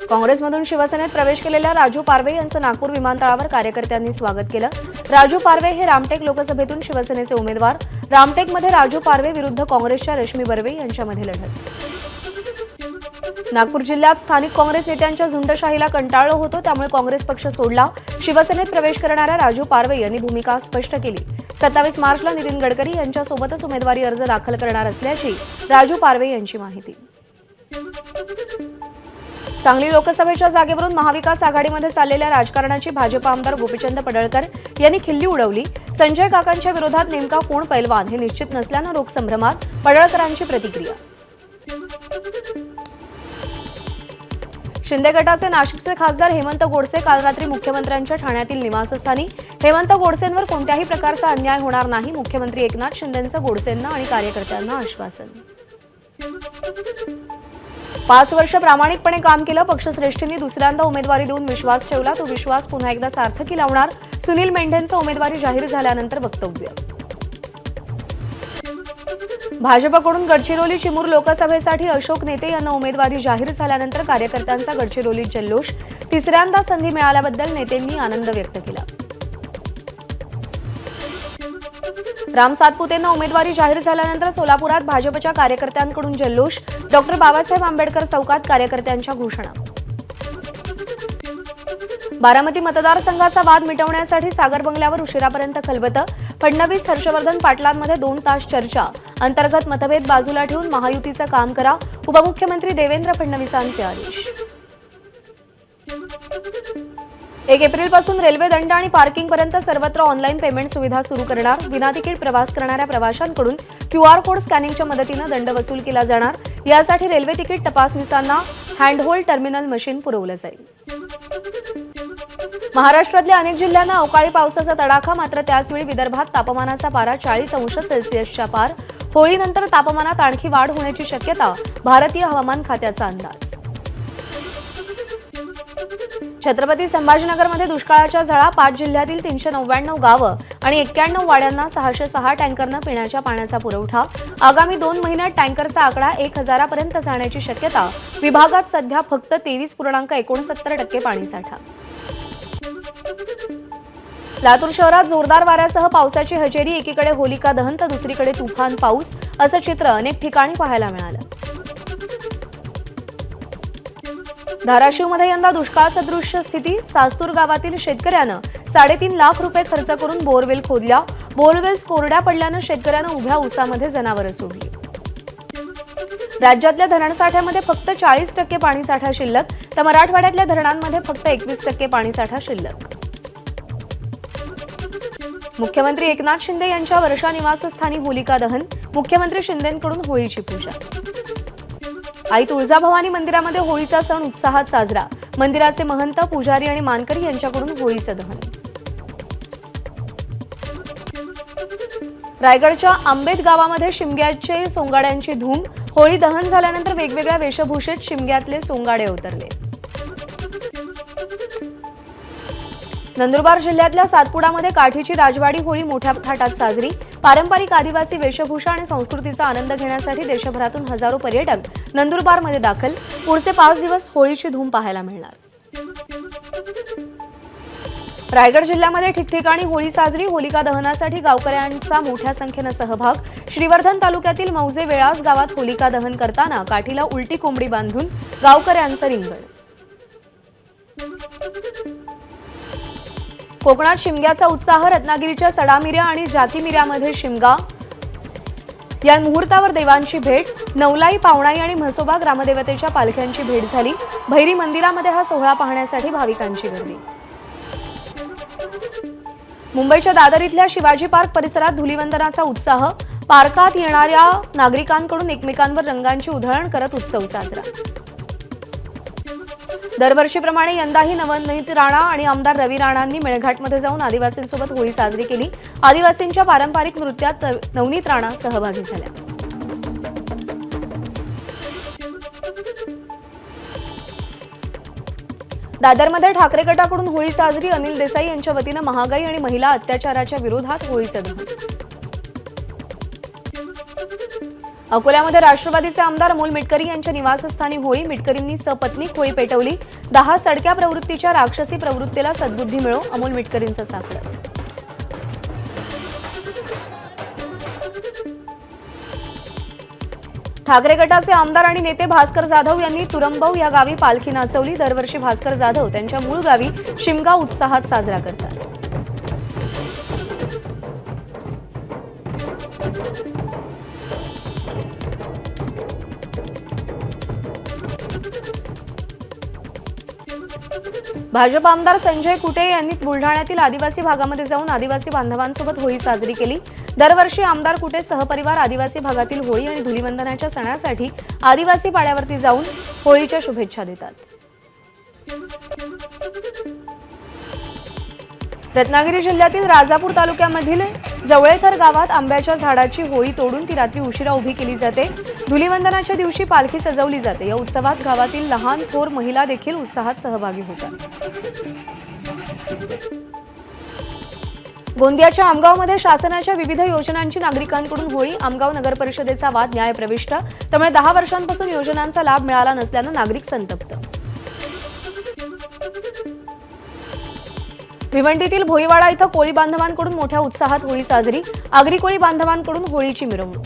काँग्रेसमधून शिवसेनेत प्रवेश केलेल्या राजू पारवे यांचं नागपूर विमानतळावर कार्यकर्त्यांनी स्वागत केलं। राजू पारवे हे रामटेक लोकसभेतून शिवसेनेचे उमेदवार। रामटेकमध्ये राजू पारवे विरुद्ध काँग्रेसच्या रश्मी बर्वे यांच्यामध्ये लढत। नागपूर जिल्ह्यात स्थानिक काँग्रेस नेत्यांच्या झुंडशाहीला कंटाळलो होतो, त्यामुळे काँग्रेस पक्ष सोडला। शिवसेनेत प्रवेश करणाऱ्या राजू पारवे यांनी भूमिका स्पष्ट केली। 27 मार्चला नितीन गडकरी यांच्यासोबतच उमेदवारी अर्ज दाखल करणार असल्याची राजू पारवे यांची माहिती। सांगली लोकसभेच्या जागेवरून महाविकास आघाडीमध्ये चाललेल्या राजकारणाची भाजप आमदार गोपीचंद पडळकर यांनी खिल्ली उडवली। संजय काकांच्या विरोधात नेमका कोण पैलवान हे निश्चित नसल्यानं लोकसंभ्रमात। पडळकरांची प्रतिक्रिया। शिंदे गटाचे नाशिकचे खासदार हेमंत गोडसे काल रात्री मुख्यमंत्र्यांच्या ठाण्यातील निवासस्थानी। हेमंत गोडसेंवर कोणत्याही प्रकारचा अन्याय होणार नाही, मुख्यमंत्री एकनाथ शिंदेंचं गोडसेंना आणि कार्यकर्त्यांना आश्वासन। 5 वर्ष प्रामाणिकपणे काम केलं, पक्षश्रेष्ठींनी दुसऱ्यांदा उमेदवारी देऊन विश्वास ठेवला, तो विश्वास पुन्हा एकदा सार्थकी लावणार। सुनील मेंढेंचं उमेदवारी जाहीर झाल्यानंतर वक्तव्य। भाजपकडून गडचिरोली चिमूर लोकसभेसाठी अशोक नेते यांना उमेदवारी जाहीर झाल्यानंतर कार्यकर्त्यांचा गडचिरोलीत जल्लोष। तिसऱ्यांदा संधी मिळाल्याबद्दल नेत्यांनी आनंद व्यक्त केला। राम सातपुतेंना उमेदवारी जाहीर झाल्यानंतर सोलापुरात भाजपच्या कार्यकर्त्यांकडून जल्लोष। डॉक्टर बाबासाहेब आंबेडकर चौकात कार्यकर्त्यांच्या घोषणा। बारामती मतदारसंघाचा वाद मिटवण्यासाठी सागर बंगल्यावर उशिरापर्यंत खलबतं। फडणवीस हर्षवर्धन पाटलांमध्ये 2 तास चर्चा। अंतर्गत मतभेद बाजूला ठेवून महायुतीचं काम करा, उपमुख्यमंत्री देवेंद्र फडणवीसांचे आदेश। 1 एप्रिलपासून रेल्वे दंड आणि पार्किंगपर्यंत सर्वत्र ऑनलाईन पेमेंट सुविधा सुरू करणार। विनातिकीट प्रवास करणाऱ्या प्रवाशांकडून QR कोड स्कॅनिंगच्या मदतीनं दंड वसूल केला जाणार। यासाठी रेल्वे तिकीट तपासणीसांना हँडहोल्ड टर्मिनल मशीन पुरवलं जाईल। महाराष्ट्रातल्या अनेक जिल्ह्यांना अवकाळी पावसाचा तडाखा, मात्र त्याचवेळी विदर्भात तापमानाचा पारा 40 अंश सेल्सिअसच्या पार। होळीनंतर तापमानात आणखी वाढ होण्याची शक्यता, भारतीय हवामान खात्याचा अंदाज। छत्रपती संभाजीनगरमध्ये दुष्काळाच्या झळा, 5 जिल्ह्यातील 399 गावं आणि 91 वाड्यांना 606 टँकरनं पिण्याच्या पाण्याचा पुरवठा। आगामी 2 महिन्यात टँकरचा आकडा 1000 पर्यंत जाण्याची शक्यता। विभागात सध्या फक्त 23.69% पाणीसाठा। लातूर शहरात जोरदार वाऱ्यासह पावसाची हजेरी, एकीकडे होलिका दहन तर दुसरीकडे तुफान पाऊस, असं चित्र अनेक ठिकाणी पाहायला मिळालं। धाराशिवमध्ये यंदा दुष्काळसदृश स्थिती, सास्तूर गावातील शेतकऱ्यानं 3.5 लाख रुपये खर्च करून बोरवेल खोदल्या। बोरवेल्स कोरड्या पडल्यानं शेतकऱ्यानं उभ्या ऊसामध्ये जनावरं सोडली। राज्यातल्या धरणसाठ्यामध्ये फक्त 40% पाणीसाठा शिल्लक, तर मराठवाड्यातल्या धरणांमध्ये फक्त 21% पाणीसाठा शिल्लक। मुख्यमंत्री एकनाथ शिंदे यांच्या वर्षा निवासस्थानी होलिका दहन, मुख्यमंत्री शिंदेंकडून होळीची पूजा। आई तुळजाभवानी मंदिरामध्ये होळीचा सण उत्साहात साजरा, मंदिराचे महंत, पुजारी आणि मानकरी यांच्याकडून होळीचं दहन। रायगडच्या आंबेत गावामध्ये शिमग्याचे सोंगाड्यांची धूम, होळी दहन झाल्यानंतर वेगवेगळ्या वेशभूषेत शिमग्यातले सोंगाडे उतरले। नंदुरबार जिल्ह्यातल्या सातपुडामध्ये काठीची राजवाडी होळी मोठ्या थाटात साजरी। पारंपरिक आदिवासी वेशभूषा आणि संस्कृतीचा आनंद घेण्यासाठी देशभरातून हजारो पर्यटक नंदुरबारमध्ये दाखल। पुढचे 5 दिवस होळीची धूम पाहायला मिळणार। रायगड जिल्ह्यामध्ये ठिकठिकाणी होळी साजरी, होलिका दहनासाठी गावकऱ्यांचा मोठ्या संख्येनं सहभाग। श्रीवर्धन तालुक्यातील मौजे वेळास गावात होलिका दहन करताना काठीला उलटी कोंबडी बांधून गावकऱ्यांचं रिंगण। कोकणात शिमग्याचा उत्साह, रत्नागिरीच्या सडामिऱ्या आणि जातीमिऱ्यामध्ये शिमगा। या मुहूर्तावर देवांची भेट, नवलाई, पावणाई आणि म्हसोबा ग्रामदेवतेच्या पालख्यांची भेट झाली। भैरी मंदिरामध्ये हा सोहळा पाहण्यासाठी भाविकांची गर्दी। मुंबईच्या दादर इथल्या शिवाजी पार्क परिसरात धुलीवंदनाचा उत्साह, पार्कात येणाऱ्या नागरिकांकडून एकमेकांवर रंगांची उधळण करत उत्सव साजरा। दरवर्षीप्रमाणे यंदाही नवनीत राणा आणि आमदार रवी राणांनी मेळघाटमध्ये जाऊन आदिवासींसोबत होळी साजरी केली। आदिवासींच्या पारंपरिक नृत्यात नवनीत राणा सहभागी झाल्या। दादरमध्ये ठाकरे गटाकडून होळी साजरी, अनिल देसाई यांच्या वतीनं महागाई आणि महिला अत्याचाराच्या विरोधात होळीचं दहन। अकोल्यामध्ये राष्ट्रवादीचे आमदार अमोल मिटकरी यांच्या निवासस्थानी होळी. मिटकरींनी सपत्नीक होळी पेटवली. 10 सडक्या प्रवृत्तीच्या राक्षसी प्रवृत्तीला सद्बुद्धी मिळो, अमोल मिटकरींचं साकडं. ठाकरे गटाचे आमदार आणि नेते भास्कर जाधव यांनी तुरंबव या गावी पालखी नाचवली. दरवर्षी भास्कर जाधव त्यांच्या मूळ गावी शिमगा उत्साहात साजरा करतात. भाजप आमदार संजय कुटे यांनी बुलढाण्यातील आदिवासी भागामध्ये जाऊन आदिवासी बांधवांसोबत होळी साजरी केली. दरवर्षी आमदार कुटे सहपरिवार आदिवासी भागातील होळी आणि धुलीवंदनाच्या सणासाठी आदिवासी पाड्यावरती जाऊन होळीच्या शुभेच्छा देतात. रत्नागिरी जिल्ह्यातील राजापूर तालुक्यामधील जवळेथर गावात आंब्याच्या झाडाची होळी तोडून ती रात्री उशिरा उभी केली जाते. धुलीवंदनाच्या दिवशी पालखी सजवली जाते. या उत्सवात गावातील लहान थोर महिला देखील उत्साहात सहभागी होतात. गोंदियाच्या आमगावमध्ये शासनाच्या विविध योजनांची नागरिकांकडून होळी. आमगाव नगर परिषदेचा वाद न्यायप्रविष्ट. त्यामुळे 10 वर्षांपासून योजनांचा लाभ मिळाला नसल्यानं नागरिक संतप्त. भिवंडीतील भोईवाडा इथं कोळी बांधवांकडून मोठ्या उत्साहात होळी साजरी. आगरी कोळी बांधवांकडून होळीची मिरवणूक.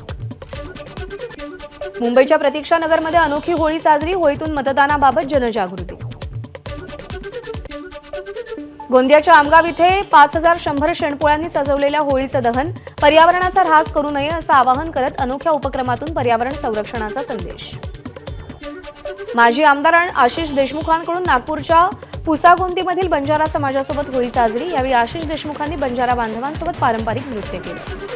मुंबईच्या प्रतीक्षा नगरमध्ये अनोखी होळी साजरी. होळीतून मतदानाबाबत जनजागृती. गोंदियाच्या आमगाव इथे 5100 शेणपोळ्यांनी सजवलेल्या होळीचं दहन. पर्यावरणाचा ऱ्हास करू नये असं आवाहन करत अनोख्या उपक्रमातून पर्यावरण संरक्षणाचा संदेश. माजी आमदार आशिष देशमुखांकडून नागपूरच्या पुसागोंदीमधील बंजारा समाजासोबत होळी साजरी. यावेळी आशिष देशमुखांनी बंजारा बांधवांसोबत पारंपरिक नृत्य केलं.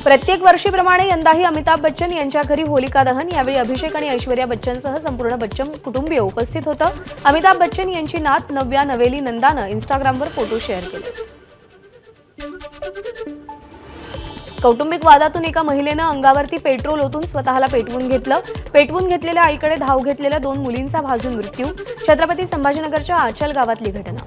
प्रत्येक वर्षीप्रमाणे यंदाही अमिताभ बच्चन यांच्या घरी होलिका दहन. यावेळी अभिषेक आणि ऐश्वर्या बच्चनसह संपूर्ण बच्चन कुटुंबीय उपस्थित होतं. अमिताभ बच्चन यांची नात नव्या नवेली नंदानं इंस्टाग्रामवर फोटो शेअर केले. कौटुंबिक वादातून एका महिलेनं अंगावरती पेट्रोल ओतून स्वतःला पेटवून घेतलं. पेटवून घेतलेल्या आईकडे धाव घेतलेल्या 2 मुलींचा भाजून मृत्यू. छत्रपती संभाजीनगरच्या आचल गावातली घटना.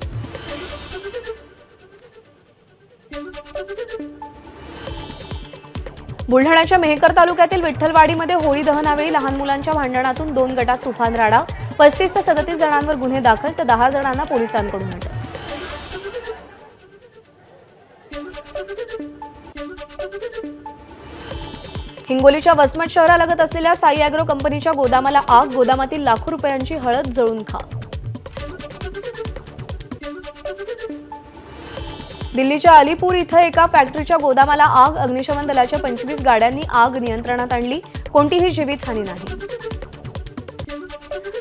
बुलढाण्याच्या मेहकर तालुक्यातील विठ्ठलवाडीमध्ये होळी दहनावेळी लहान मुलांच्या भांडणातून 2 गटात तुफान राडा. 35 ते 37 जणांवर गुन्हे दाखल तर 10 जणांना पोलिसांकडून अटक. हिंगोलीच्या वसमत शहरालगत असलेल्या साई अॅग्रो कंपनीच्या गोदामाला आग. गोदामातील लाखो रुपयांची हळद जळून खाक. दिल्लीच्या अलीपूर इथं एका फॅक्टरीच्या गोदामाला आग. अग्निशमन दलाच्या 25 गाड्यांनी आग नियंत्रणात आणली. कोणतीही जीवितहानी नाही.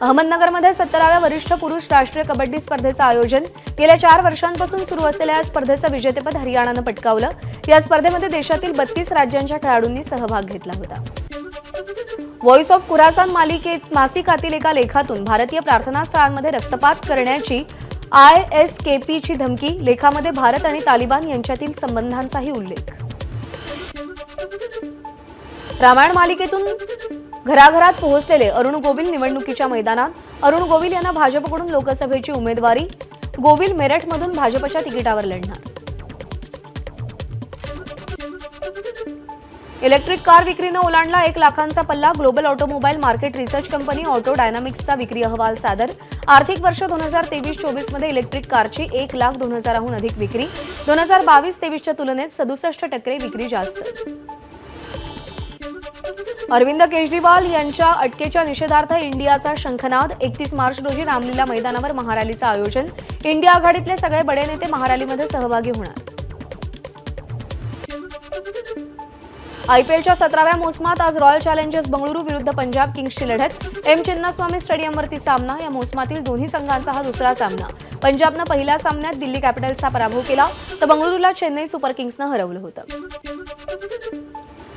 अहमदनगरमध्ये 17व्या वरिष्ठ पुरुष राष्ट्रीय कबड्डी स्पर्धेचं आयोजन. गेल्या 4 वर्षांपासून सुरू असलेल्या या स्पर्धेचं विजेतेपद हरियाणानं पटकावलं. या स्पर्धेमध्ये देशातील 32 राज्यांच्या खेळाडूंनी सहभाग घेतला होता. व्हॉइस ऑफ खुरासान मासिकातील एका लेखातून भारतीय प्रार्थनास्थळांमध्ये रक्तपात करण्याची ISKPची धमकी. लेखामध्ये भारत आणि तालिबान यांच्यातील संबंधांचाही उल्लेख. रामायण मालिकेतून घराघरात पोहोचलेले अरुण गोविल निवडणुकीच्या मैदानात. अरुण गोविल यांना भाजपकडून लोकसभेची उमेदवारी. गोविल मेरठमधून भाजपच्या तिकिटावर लढणार. इलेक्ट्रिक कार विक्रीनं ओलांडला 1 लाखांचा पल्ला. Global automobile market research company auto डायनामिक्सचा विक्री अहवाल सादर. आर्थिक वर्ष 2023-24 मध्ये इलेक्ट्रिक कारची 1,02,000हून अधिक विक्री. 2022-23च्या तुलनेत 67% विक्री जास्त. अरविंद केजरीवाल यांच्या अटकेच्या निषेधार्थ इंडियाचा शंखनाद. 31 मार्च रोजी रामलीला मैदानावर महारॅलीचं आयोजन. इंडिया आघाडीतले सगळे बडे नेते महारॅलीमध्ये सहभागी होणार. IPLच्या 17व्या मोसमात आज रॉयल चॅलेंजर्स बंगळुरू विरुद्ध पंजाब किंग्सची लढत. M चिन्नास्वामी स्टेडियमवरती सामना. या मोसमातील दोन्ही संघांचा हा दुसरा सामना. पंजाबनं पहिल्या सामन्यात दिल्ली कॅपिटल्सचा पराभव केला तर बंगळुरूला चेन्नई सुपर किंग्सनं हरवलं होतं.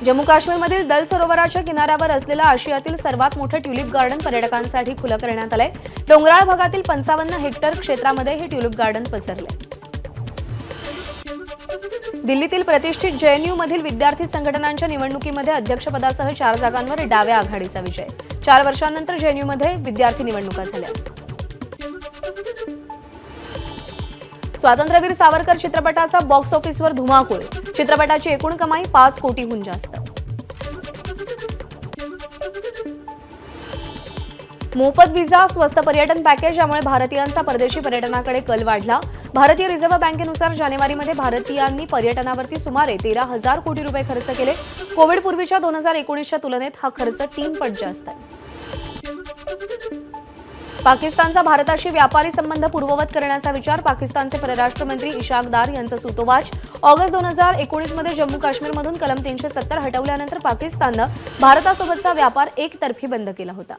जम्मू काश्मीरमधील दल सरोवराच्या किनाऱ्यावर असलेलं आशियातील सर्वात मोठं ट्युलिप गार्डन पर्यटकांसाठी खुलं करण्यात आलंय. डोंगराळ भागातील 55 हेक्टर क्षेत्रामध्ये हे ट्युलिप गार्डन पसरलंय. दिल्लीतील प्रतिष्ठित JNU मधील विद्यार्थी संघटनांच्या निवडणुकीमध्ये अध्यक्षपदासह 4 जागांवर डाव्या आघाडीचा विजय. 4 वर्षांनंतर JNU मध्ये विद्यार्थी निवडणुका झाल्या. स्वातंत्र्यवीर सावरकर चित्रपटाचा बॉक्स ऑफिसवर धुमाकूळ. चित्रपटाची एकूण कमाई 5 कोटीहून जास्त. मोफत व्हिसा, स्वस्त पर्यटन पॅकेज यामुळे भारतीयांचा परदेशी पर्यटनाकडे कल वाढला. भारतीय रिझर्व्ह बँकेनुसार जानेवारीमध्ये भारतीयांनी पर्यटनावरती सुमारे 13,000 कोटी रुपये खर्च केले. कोविडपूर्वीच्या 2019च्या तुलनेत हा खर्च 3 पट जास्त आहे. पाकिस्तानचा भारताशी व्यापारी संबंध पूर्ववत करण्याचा विचार. पाकिस्तानचे परराष्ट्र मंत्री इशाक दार यांचा सूतोवाच. ऑगस्ट 2019 मध्ये जम्मू काश्मीरमधून कलम 370 हटवल्यानंतर पाकिस्ताननं भारतासोबतचा व्यापार एकतर्फी बंद केला होता.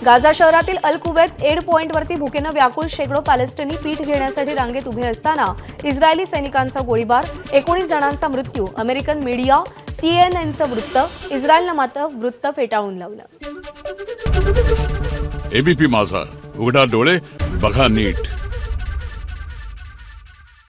गाझा शहरातील अल कुवैत एड पॉइंटवरती भुकेनं व्याकुळ शेकडो पॅलेस्टिनी पीठ घेण्यासाठी रांगेत उभे असताना इस्रायली सैनिकांचा गोळीबार. 19 जणांचा मृत्यू. अमेरिकन मीडिया सीएनएनचं वृत्त. इस्रायलनं मात्र वृत्त फेटाळून लावलं. एबीपी माझा, उघडा डोळे बघा नीट.